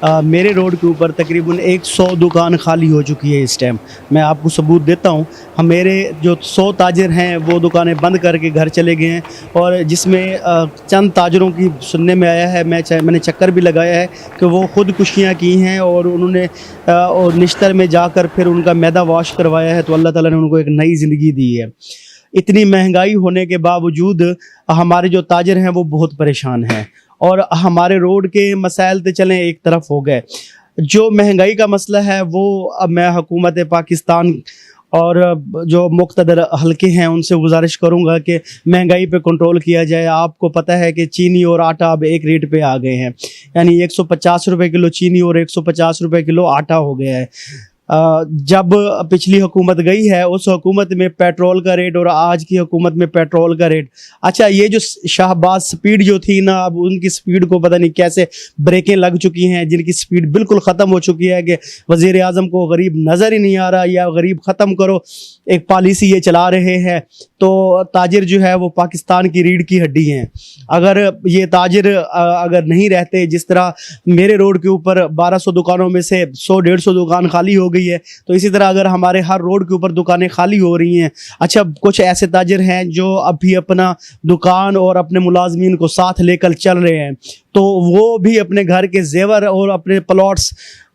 मेरे रोड के ऊपर तकरीबन 100 दुकान खाली हो चुकी है इस टाइम। मैं आपको सबूत देता हूँ, हम मेरे जो 100 ताजिर हैं वो दुकानें बंद करके घर चले गए हैं और जिसमें चंद ताजरों की सुनने में आया है, मैंने चक्कर भी लगाया है कि वो खुदकुशियाँ की हैं और उन्होंने और निश्तर में जाकर फिर उनका मैदा वॉश करवाया है। तो अल्लाह ताला ने उनको एक नई ज़िंदगी दी है। इतनी महंगाई होने के बावजूद हमारे जो ताजिर हैं वो बहुत परेशान हैं और हमारे रोड के मसाइल तो चलें एक तरफ हो गए, जो महंगाई का मसला है वो अब मैं हुकूमत पाकिस्तान और जो मुक़्तदर हल्के हैं उनसे गुजारिश करूंगा कि महंगाई पे कंट्रोल किया जाए। आपको पता है कि चीनी और आटा अब एक रेट पे आ गए हैं, यानी 150 रुपये किलो चीनी और 150 रुपये किलो आटा हो गया है। जब पिछली हुकूमत गई है उस हुकूमत में पेट्रोल का रेट और आज की हुकूमत में पेट्रोल का रेट, अच्छा ये जो शाहबाज स्पीड जो थी ना, अब उनकी स्पीड को पता नहीं कैसे ब्रेकें लग चुकी हैं जिनकी स्पीड बिल्कुल ख़त्म हो चुकी है कि वज़ीर आज़म को गरीब नज़र ही नहीं आ रहा या गरीब ख़त्म करो एक पॉलिसी ये चला रहे हैं। तो ताजिर जो है वो पाकिस्तान की रीढ़ की हड्डी हैं। अगर ये ताजिर अगर नहीं रहते, जिस तरह मेरे रोड के ऊपर 1200 दुकानों में से 100-150 दुकान खाली हो गई है, तो इसी तरह अगर हमारे हर रोड के ऊपर दुकानें खाली हो रही हैं। अच्छा कुछ ऐसे ताजिर हैं जो अभी अपना दुकान और अपने मुलाजमीन को साथ लेकर चल रहे हैं, तो वो भी अपने घर के जेवर और अपने प्लॉट्स,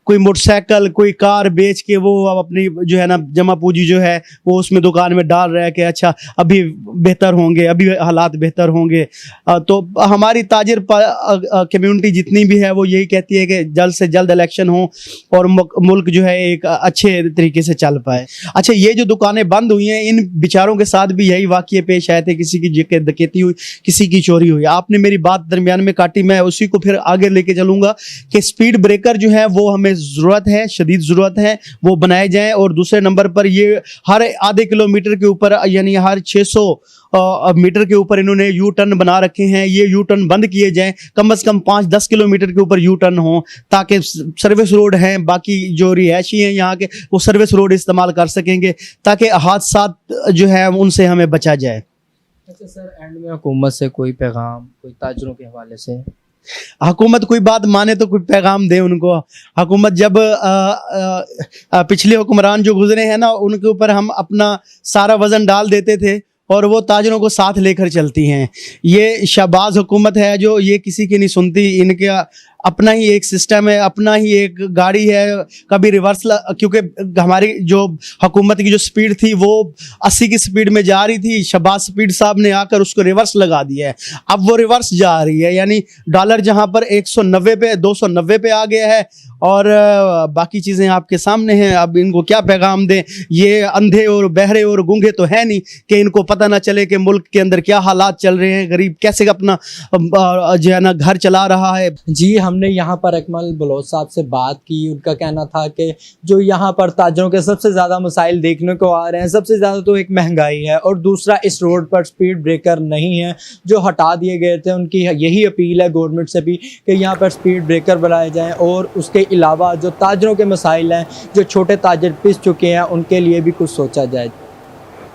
कोई मोटरसाइकिल कोई कार बेच के वो अपनी जो है ना जमा पूंजी जो है वो उसमें दुकान में डाल रहा है कि अच्छा अभी बेहतर होंगे, अभी हालात बेहतर होंगे। तो हमारी ताजिर कम्युनिटी जितनी भी है वो यही कहती है कि जल्द से जल्द इलेक्शन हो और मुल्क जो है एक अच्छे तरीके से चल पाए। अच्छा ये जो दुकानें बंद हुई हैं, इन बेचारों के साथ भी यही वाक़ये पेश आए थे, किसी की डकैती हुई, किसी की चोरी हुई। आपने मेरी बात दरमियान में काटी, मैं उसी को फिर आगे लेके चलूँगा कि स्पीड ब्रेकर जो है वो हमें ज़रूरत है, शदीद ज़रूरत है, वो बनाए जाएं। और दूसरे नंबर पर ये हर आधे किलोमीटर के ऊपर यानी हर 600 मीटर के ऊपर इन्होंने यू टर्न बना रखे हैं, ये यू टर्न बंद किए जाएं, कम से कम 5-10 किलोमीटर के ऊपर यू टर्न हो, ताकि सर्विस रोड हैं, बाकी जो रिहायशी हैं यहाँ के वो सर्विस रोड इस्तेमाल कर सकेंगे ताकि हादसात जो है उनसे हमें बचा जाए। अच्छा सर, एंड में हुकूमत से कोई पैगाम, कोई ताजरों के हवाले से? हुकूमत कोई बात माने तो कोई पैगाम दे उनको। हुकूमत जब पिछले हुक्मरान जो गुजरे हैं ना, उनके ऊपर हम अपना सारा वज़न डाल देते थे और वो ताजरों को साथ लेकर चलती हैं। ये शाहबाज हुकूमत है जो ये किसी की नहीं सुनती, इनके अपना ही एक सिस्टम है, अपना ही एक गाड़ी है, कभी रिवर्स क्योंकि हमारी जो हुकूमत की जो स्पीड थी वो 80 की स्पीड में जा रही थी, शहबाज स्पीड साहब ने आकर उसको रिवर्स लगा दिया है, अब वो रिवर्स जा रही है, यानी डॉलर जहां पर 190 पे 290 पे आ गया है। और बाकी चीज़ें आपके सामने हैं, अब इनको क्या पैगाम दें, ये अंधे और बहरे और गूंगे तो है नहीं कि इनको पता ना चले कि मुल्क के अंदर क्या हालात चल रहे हैं, गरीब कैसे अपना जो है ना घर चला रहा है। जी, हमने यहाँ पर अकमल बलोच साहब से बात की, उनका कहना था कि जो यहाँ पर ताजरों के सबसे ज़्यादा मसाइल देखने को आ रहे हैं, सबसे ज़्यादा तो एक महंगाई है और दूसरा इस रोड पर स्पीड ब्रेकर नहीं है जो हटा दिए गए थे। उनकी यही अपील है गवर्नमेंट से भी कि यहाँ पर स्पीड ब्रेकर बनाए जाएँ और उसके अलावा जो ताजरों के मसाइल हैं, जो छोटे ताजर पिस चुके हैं, उनके लिए भी कुछ सोचा जाए।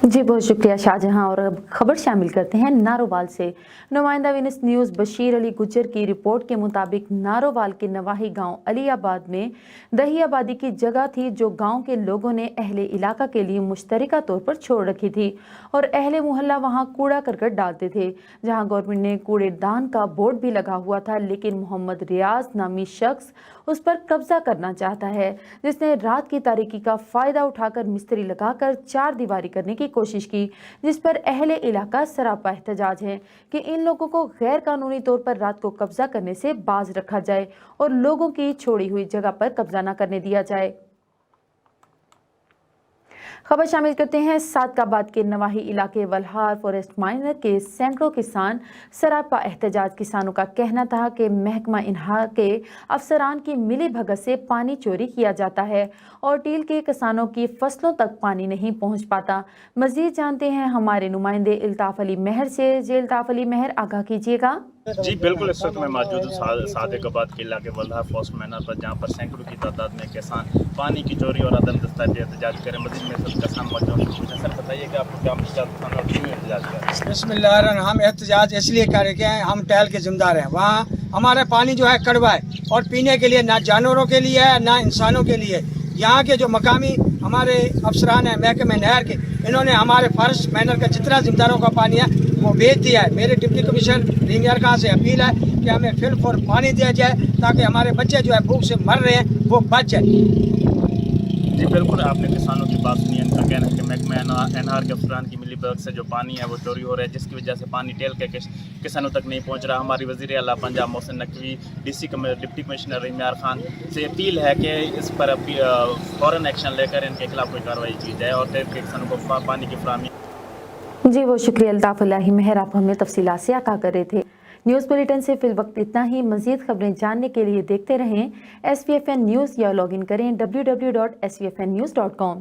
जी बहुत शुक्रिया शाहजहां। और अब खबर शामिल करते हैं नारोवाल से। नुमाइंदा विनस न्यूज़ बशीर अली गुज्जर की रिपोर्ट के मुताबिक नारोवाल के नवाही गांव अलीआबाद में दही आबादी की जगह थी जो गांव के लोगों ने अहले इलाका के लिए मुश्तरका तौर पर छोड़ रखी थी और अहले मोहल्ला वहां कूड़ा करकट डालते थे। जहां गवर्नमेंट ने कूड़ेदान का बोर्ड भी लगा हुआ था, लेकिन मोहम्मद रियाज नामी शख्स उस पर कब्जा करना चाहता है, जिसने रात की तारीकी का फ़ायदा उठाकर मिस्त्री लगाकर चार दीवारी करने की कोशिश की, जिस पर अहले इलाका सरापा एहतजाज है कि इन लोगों को गैर कानूनी तौर पर रात को कब्जा करने से बाज रखा जाए और लोगों की छोड़ी हुई जगह पर कब्जा न करने दिया जाए। खबर शामिल करते हैं सादकाबाद के नवाही इलाके वलहार फॉरेस्ट माइनर के सैकड़ों किसान सरापा एहतजाज। किसानों का कहना था कि महकमा इन्हा के अफसरान की मिली भगत से पानी चोरी किया जाता है और टील के किसानों की फसलों तक पानी नहीं पहुंच पाता। मजीद जानते हैं हमारे नुमाइंदे इल्ताफ अली महर से। जी इल्ताफ अली महर, आगाह कीजिएगा। जी बिल्कुल, इस वक्त मैं मौजूद हूँ सादिकाबाद के इलाके वल्हार फॉरेस्ट मैनर पर, जहाँ पर सैकड़ों की तादाद में किसान पानी की चोरी और अदम दस्तावेज एहतजाज करें। मजीद में सब किसान मौजूद हैं। सर बताइए कि आपको क्या किसान और क्यों एहतजाज करें? बिस्मिल्लाह, हम एहतजाज इसलिए कर के हैं, हम टहल के जिम्मेदार हैं। वहाँ हमारा पानी जो है कड़वा है और पीने के लिए ना जानवरों के लिए है ना इंसानों के लिए। यहाँ के जो मकामी हमारे अफसरान हैं महकमे नहर के, इन्होंने हमारे फॉरेस्ट मैनर का जितना जिम्मेदारों का पानी है वो बेच दिया है। मेरे डिप्टी कमिश्नर रीमियर खां से अपील है कि हमें फिल फॉर पानी दिया जाए ताकि हमारे बच्चे जो है भूख से मर रहे हैं वो बच जाए। जी बिल्कुल, आपने किसानों की बात सुनी। इनका कहना है कि महकमा एनहार के अफसरान की मिली भगत से जो पानी है वो चोरी हो रहा है, जिसकी वजह से पानी टेल के किसानों तक नहीं पहुंच रहा। हमारी वज़ीर आला पंजाब मोहसिन नकवी, डिप्टी कमिश्नर रीमियर खान से अपील है कि इस पर फ़ौरन एक्शन लेकर इनके खिलाफ कोई कार्रवाई की जाए और टेल के किसानों को पानी की फराहमी। जी बहुत शुक्रिया इल्ताफ अली महर, आप हमें तफसीलात से आगाह कर रहे थे। न्यूज़ बुलेटिन से फिल वक्त इतना ही। मज़ीद खबरें जानने के लिए देखते रहें SVFN न्यूज़ या लॉगिन करें www.svfnnews.com।